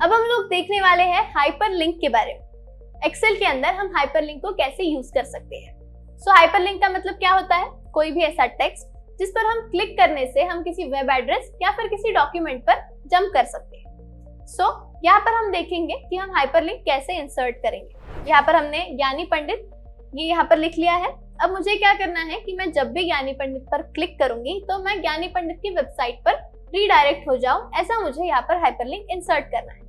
अब हम लोग देखने वाले हैं हाइपरलिंक के बारे में। एक्सेल के अंदर हम हाइपरलिंक को कैसे यूज कर सकते हैं। सो हाइपरलिंक का मतलब क्या होता है? कोई भी ऐसा टेक्स्ट जिस पर हम क्लिक करने से हम किसी वेब एड्रेस या फिर किसी डॉक्यूमेंट पर जंप कर सकते हैं। सो यहाँ पर हम देखेंगे कि हम हाइपरलिंक कैसे इंसर्ट करेंगे। यहाँ पर हमने ज्ञानी पंडित ये यहाँ पर लिख लिया है। अब मुझे क्या करना है कि मैं जब भी ज्ञानी पंडित पर क्लिक करूंगी तो मैं ज्ञानी पंडित की वेबसाइट पर रीडायरेक्ट हो जाऊं, ऐसा मुझे यहाँ पर हाइपरलिंक इंसर्ट करना है।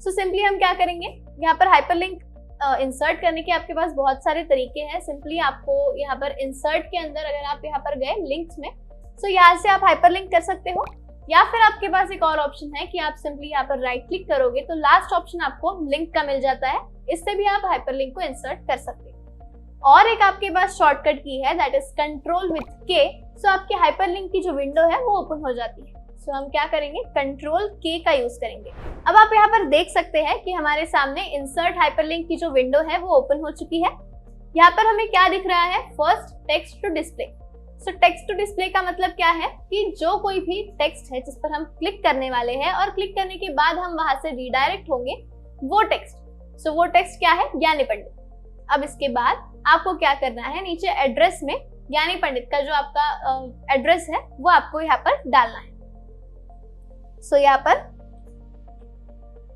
सो सिंपली हम क्या करेंगे, यहाँ पर हाइपरलिंक इंसर्ट करने के आपके पास बहुत सारे तरीके हैं। सिंपली आपको यहाँ पर इंसर्ट के अंदर अगर आप यहाँ पर गए लिंक्स में, सो यहाँ से आप हाइपरलिंक कर सकते हो, या फिर आपके पास एक और ऑप्शन है कि आप सिंपली यहाँ पर राइट क्लिक करोगे तो लास्ट ऑप्शन आपको लिंक का मिल जाता है। इससे भी आप हाइपरलिंक को इंसर्ट कर सकते हो। और एक आपके पास शॉर्टकट की है, दैट इज कंट्रोल विद के। सो आपकी हाइपरलिंक की जो विंडो है वो ओपन हो जाती है। सो हम क्या करेंगे, कंट्रोल के का यूज करेंगे। अब आप यहाँ पर देख सकते हैं कि हमारे सामने इंसर्ट हाइपरलिंक की जो विंडो है वो ओपन हो चुकी है। यहाँ पर हमें क्या दिख रहा है, first text to display. So text to display का मतलब क्या है कि जो कोई भी टेक्स्ट है जिस पर हम क्लिक करने वाले हैं और क्लिक करने के बाद हम वहां से रीडायरेक्ट होंगे, वो टेक्स्ट। सो वो टेक्स्ट क्या है, ज्ञानी पंडित। अब इसके बाद आपको क्या करना है, नीचे एड्रेस में ज्ञानी पंडित का जो आपका एड्रेस है वो आपको यहाँ पर डालना है। सो यहाँ पर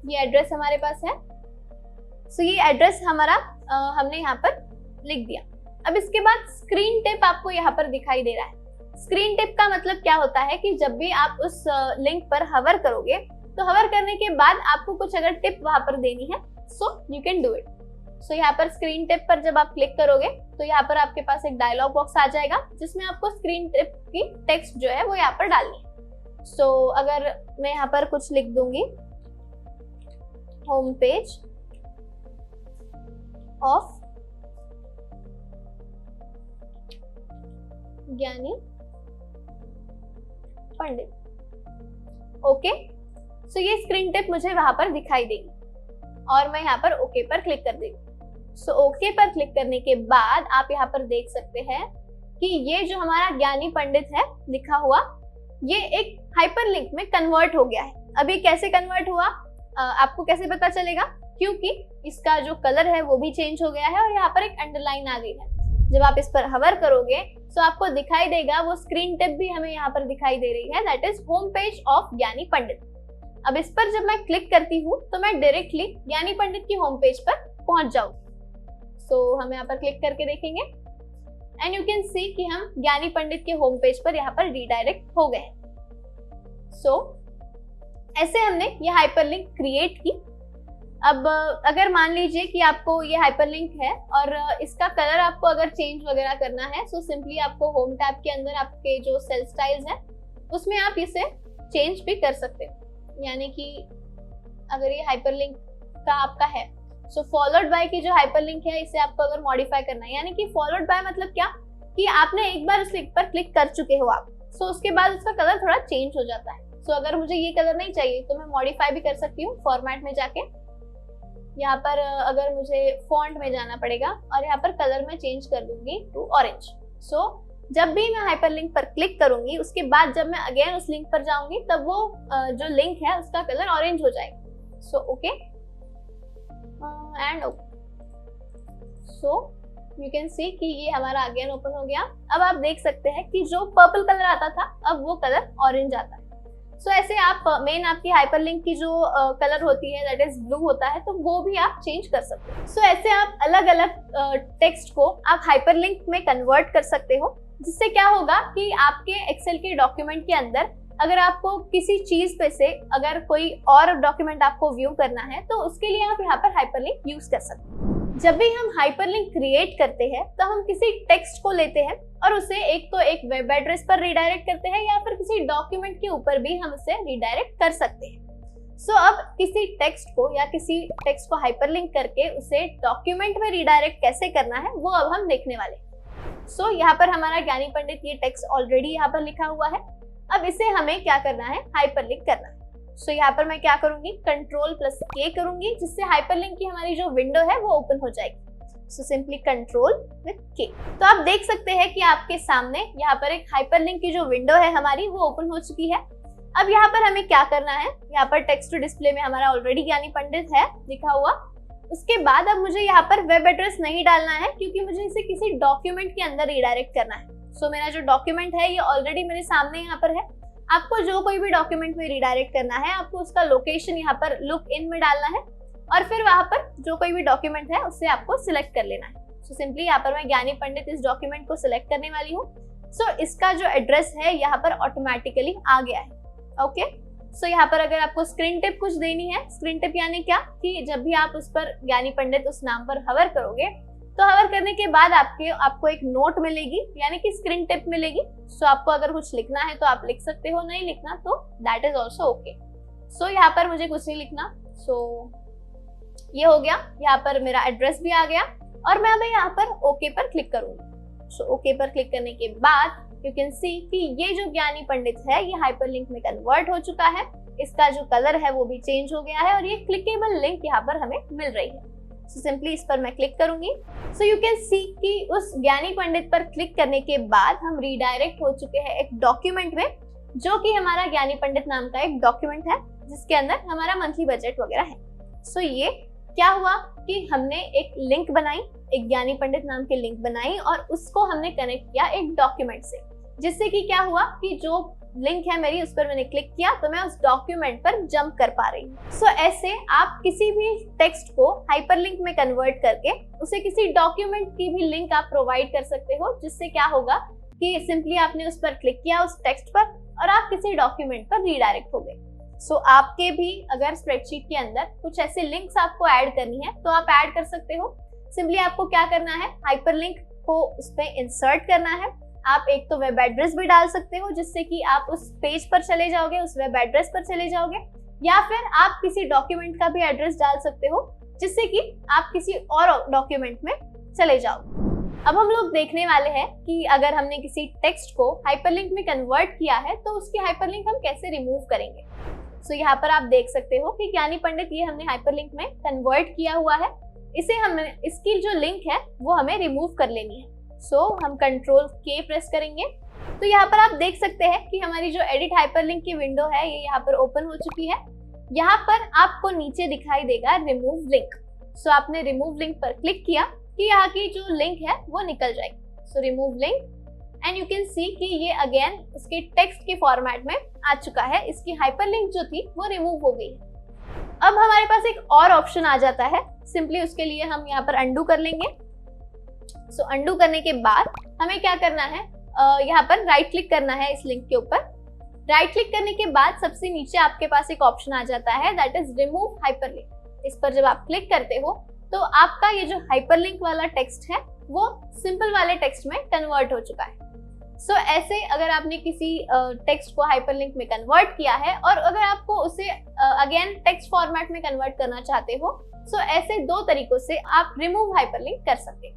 ये एड्रेस हमारे पास है। सो ये एड्रेस हमारा हमने यहाँ पर लिख दिया। अब इसके बाद स्क्रीन टिप आपको यहाँ पर दिखाई दे रहा है। स्क्रीन टिप का मतलब क्या होता है कि जब भी आप उस लिंक पर हवर करोगे तो हवर करने के बाद आपको कुछ अगर टिप वहां पर देनी है, so you can do it. So यहाँ पर स्क्रीन टिप पर जब आप क्लिक करोगे तो यहाँ पर आपके पास एक डायलॉग बॉक्स आ जाएगा जिसमें आपको स्क्रीन टिप की टेक्स्ट जो है वो यहाँ पर डालनी है। सो अगर मैं यहाँ पर कुछ लिख दूंगी, होम पेज ऑफ ज्ञानी पंडित, ओके। सो ये स्क्रीन टिप मुझे वहां पर दिखाई देगी और मैं यहाँ पर ओके पर क्लिक कर देगी। सो ओके पर क्लिक करने के बाद आप यहाँ पर देख सकते हैं कि ये जो हमारा ज्ञानी पंडित है लिखा हुआ, ये एक हाइपरलिंक में कन्वर्ट हो गया है। अभी कैसे कन्वर्ट हुआ आपको कैसे पता चलेगा, क्योंकि इसका जो कलर है वो भी चेंज हो गया है और यहाँ पर एक अंडरलाइन आ गई है। जब आप इस पर हवर करोगे तो आपको दिखाई देगा, वो स्क्रीन टिप भी हमें यहाँ पर दिखाई दे रही है, that is home page of ज्ञानी पंडित। अब इस पर जब मैं क्लिक करती हूँ तो मैं डायरेक्टली ज्ञानी पंडित की होम पेज पर पहुंच जाऊंगी। सो हम यहाँ पर क्लिक करके देखेंगे एंड यू कैन सी कि हम ज्ञानी पंडित के होम पेज पर यहाँ पर रीडायरेक्ट हो गए। सो ऐसे हमने ये हाइपरलिंक क्रिएट की। अब अगर मान लीजिए कि आपको ये हाइपरलिंक है और इसका कलर आपको अगर चेंज वगैरह करना है, सो सिंपली आपको होम टैब के अंदर आपके जो सेल स्टाइल्स हैं उसमें आप इसे चेंज भी कर सकते हो। यानी कि अगर ये हाइपरलिंक का आपका है, सो फॉलोड बाय की जो हाइपरलिंक है इसे आपको अगर मॉडिफाई करना है, यानी कि फॉलोड बाय मतलब क्या कि आपने एक बार उस लिंक पर क्लिक कर चुके हो आप, सो उसके बाद उसका कलर थोड़ा चेंज हो जाता है। सो अगर मुझे ये कलर नहीं चाहिए तो मैं मॉडिफाई भी कर सकती हूँ फॉर्मेट में जाके। यहाँ पर अगर मुझे फॉन्ट में जाना पड़ेगा और यहाँ पर कलर में चेंज कर दूंगी टू ऑरेंज। सो जब भी मैं हाइपरलिंक पर क्लिक करूंगी उसके बाद जब मैं अगेन उस लिंक पर जाऊंगी तब वो जो लिंक है उसका कलर ऑरेंज हो जाएगा। So okay and okay. So you can see कि ये हमारा अगेन ओपन हो गया। अब आप देख सकते हैं कि जो पर्पल कलर आता था अब वो कलर ऑरेंज आता है। सो ऐसे आप मेन आपकी हाइपरलिंक की जो कलर होती है दैट इज ब्लू होता है, तो वो भी आप चेंज कर सकते हो। सो ऐसे आप अलग अलग टेक्स्ट को आप हाइपरलिंक में कन्वर्ट कर सकते हो, जिससे क्या होगा कि आपके एक्सेल के डॉक्यूमेंट के अंदर अगर आपको किसी चीज पे से अगर कोई और डॉक्यूमेंट आपको व्यू करना है तो उसके लिए आप यहाँ पर हाइपरलिंक यूज कर सकते हो। जब भी हम हाइपरलिंक क्रिएट करते हैं तो हम किसी टेक्स्ट को लेते हैं और उसे एक तो एक वेब एड्रेस पर रीडायरेक्ट करते हैं या फिर किसी डॉक्यूमेंट के ऊपर भी हम उसे रीडायरेक्ट कर सकते हैं। सो अब किसी टेक्स्ट को या किसी टेक्स्ट को हाइपरलिंक करके उसे डॉक्यूमेंट में रीडायरेक्ट कैसे करना है वो अब हम देखने वाले हैं। सो यहाँ पर हमारा ज्ञानी पंडित ये टेक्स्ट ऑलरेडी यहाँ पर लिखा हुआ है। अब इसे हमें क्या करना है, हाइपरलिंक करना है। सो यहाँ पर मैं क्या करूंगी, कंट्रोल प्लस के करूंगी, जिससे हाइपरलिंक की हमारी जो विंडो है वो ओपन हो जाएगी। सो सिंपली कंट्रोल विद के। तो आप देख सकते हैं कि आपके सामने यहाँ पर एक हाइपरलिंक की जो विंडो है हमारी वो ओपन हो चुकी है। अब यहाँ पर हमें क्या करना है, यहाँ पर टेक्स्ट टू डिस्प्ले में हमारा ऑलरेडी ज्ञानी पंडित है लिखा हुआ। उसके बाद अब मुझे यहाँ पर वेब एड्रेस नहीं डालना है क्योंकि मुझे इसे किसी डॉक्यूमेंट के अंदर रिडायरेक्ट करना है। सो मेरा जो डॉक्यूमेंट है ये ऑलरेडी मेरे सामने यहाँ पर है। आपको जो कोई भी डॉक्यूमेंट में रिडायरेक्ट करना है, आपको उसका लोकेशन यहाँ पर लुक इन में डालना है और फिर वहां पर जो कोई भी डॉक्यूमेंट है उससे आपको सिलेक्ट कर लेना है। सो सिंपली यहाँ पर मैं ज्ञानी पंडित इस डॉक्यूमेंट को सिलेक्ट करने वाली हूँ। सो इसका जो एड्रेस है यहाँ पर ऑटोमेटिकली आ गया है। ओके, सो यहाँ पर अगर आपको स्क्रीन टिप कुछ देनी है, स्क्रीन टिप यानी क्या कि जब भी आप उस पर ज्ञानी पंडित उस नाम पर हवर करोगे तो हवर करने के बाद आपको एक नोट मिलेगी यानी कि स्क्रीन टिप मिलेगी। सो आपको अगर कुछ लिखना है तो आप लिख सकते हो, नहीं लिखना तो दैट इज ऑल्सो ओके। सो यहाँ पर मुझे कुछ नहीं लिखना। सो ये हो गया, यहाँ पर मेरा एड्रेस भी आ गया और मैं अभी यहाँ पर ओके पर क्लिक करूंगी। सो ओके पर क्लिक करने के बाद यू कैन सी कि ये जो ज्ञानी पंडित है ये हाइपरलिंक में कन्वर्ट हो चुका है। इसका जो कलर है वो भी चेंज हो गया है और ये क्लिकेबल लिंक यहाँ पर हमें मिल रही है। सो सिंपली इस पर मैं क्लिक करूंगी। सो यू कैन सी कि उस ज्ञानी पंडित पर क्लिक करने के बाद हम रीडायरेक्ट हो चुके हैं एक डॉक्यूमेंट में, जो कि हमारा ज्ञानी पंडित नाम का एक डॉक्यूमेंट है जिसके अंदर हमारा मंथली बजट वगैरह है। सो ये क्या हुआ कि हमने एक लिंक बनाई, एक ज्ञानी पंडित नाम की लिंक बनाई और उसको हमने कनेक्ट किया एक डॉक्यूमेंट से, जिससे कि क्या हुआ कि जो लिंक है मेरी उस पर मैंने क्लिक किया तो मैं उस डॉक्यूमेंट पर जंप कर पा रही हूँ। सो ऐसे आप किसी भी टेक्स्ट को हाइपरलिंक में कन्वर्ट करके उसे किसी डॉक्यूमेंट की भी लिंक आप प्रोवाइड कर सकते हो, जिससे क्या होगा कि सिंपली आपने उस पर क्लिक किया उस टेक्स्ट पर और आप किसी डॉक्यूमेंट पर रीडायरेक्ट हो गए। सो आपके भी अगर स्प्रेडशीट के अंदर कुछ ऐसे लिंक्स आपको ऐड करनी है तो आप ऐड कर सकते हो। सिंपली आपको क्या करना है, हाइपरलिंक को उस पर इंसर्ट करना है। आप एक तो वेब एड्रेस भी डाल सकते हो जिससे कि आप उस पेज पर चले जाओगे, उस वेब एड्रेस पर चले जाओगे, या फिर आप किसी डॉक्यूमेंट का भी एड्रेस डाल सकते हो जिससे कि आप किसी और डॉक्यूमेंट में चले जाओ। अब हम लोग देखने वाले हैं कि अगर हमने किसी टेक्स्ट को हाइपरलिंक में कन्वर्ट किया है तो उसकी हाइपरलिंक हम कैसे रिमूव करेंगे। सो यहाँ पर आप देख सकते हो कि ज्ञानी पंडित ये हमने हाइपरलिंक में कन्वर्ट किया हुआ है। इसकी जो लिंक है वो हमें रिमूव कर लेनी है। सो हम कंट्रोल के प्रेस करेंगे तो यहाँ पर आप देख सकते हैं कि हमारी जो एडिट हाइपरलिंक की विंडो है ये यहाँ पर ओपन हो चुकी है। यहाँ पर आपको नीचे दिखाई देगा रिमूव लिंक। सो आपने रिमूव लिंक पर क्लिक किया कि यहाँ की जो लिंक है वो निकल जाएगी। So remove link and you can see कि ये अगेन उसके टेक्स्ट के फॉर्मेट में आ चुका है। इसकी हाइपरलिंक जो थी वो रिमूव हो गई है। अब हमारे पास एक और ऑप्शन आ जाता है। सिंपली उसके लिए हम यहाँ पर अंडू कर लेंगे। सो अंडू करने के बाद हमें क्या करना है, यहाँ पर राइट क्लिक करना है इस लिंक के ऊपर। राइट क्लिक करने के बाद सबसे नीचे आपके पास एक ऑप्शन आ जाता है दैट इज रिमूव हाइपरलिंक। इस पर जब आप क्लिक करते हो तो आपका ये जो हाइपरलिंक वाला टेक्स्ट है वो सिंपल वाले टेक्स्ट में कन्वर्ट हो चुका है। सो ऐसे अगर आपने किसी टेक्स्ट को हाइपरलिंक में कन्वर्ट किया है और अगर आपको उसे अगेन टेक्स्ट फॉर्मेट में कन्वर्ट करना चाहते हो, सो ऐसे दो तरीकों से आप रिमूव हाइपरलिंक कर सकते हैं।